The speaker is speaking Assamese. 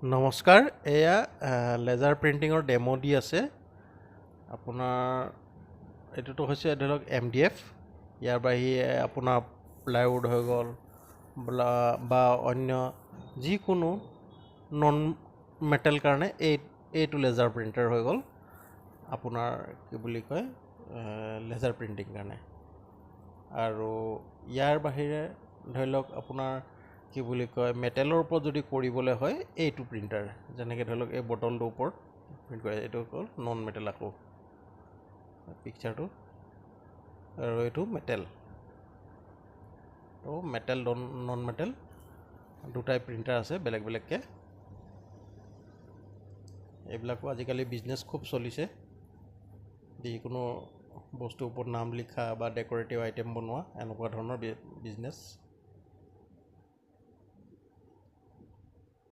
নমস্কাৰ, এয়া লেজাৰ প্ৰিণ্টিঙৰ ডেমো দি আছে। আপোনাৰ এইটোতো হৈছে ধৰি লওক MDF। ইয়াৰ বাহিৰে আপোনাৰ প্লাইউড হৈ গ'ল বা অন্য যিকোনো নন মেটেল কাৰণে এইটো লেজাৰ প্ৰিণ্টাৰ হৈ গ'ল আপোনাৰ কি বুলি কয় লেজাৰ প্ৰিণ্টিং কাৰণে। আৰু ইয়াৰ বাহিৰে ধৰি লওক আপোনাৰ কি বুলি কয় মেটেলৰ ওপৰত যদি কৰিবলৈ হয় এইটো প্ৰিণ্টাৰ, যেনেকৈ ধৰি লওক এই বটলটোৰ ওপৰত প্ৰিণ্ট কৰে, এইটো হ'ল নন মেটেল। আকৌ পিকচাৰটো আৰু এইটো মেটেল, তো মেটেল নন মেটেল দুটাই প্ৰিণ্টাৰ আছে বেলেগ বেলেগকৈ। এইবিলাকো আজিকালি বিজনেছ খুব চলিছে, যিকোনো বস্তুৰ ওপৰত নাম লিখা বা ডেক'ৰেটিভ আইটেম বনোৱা এনেকুৱা ধৰণৰ বিজনেছ।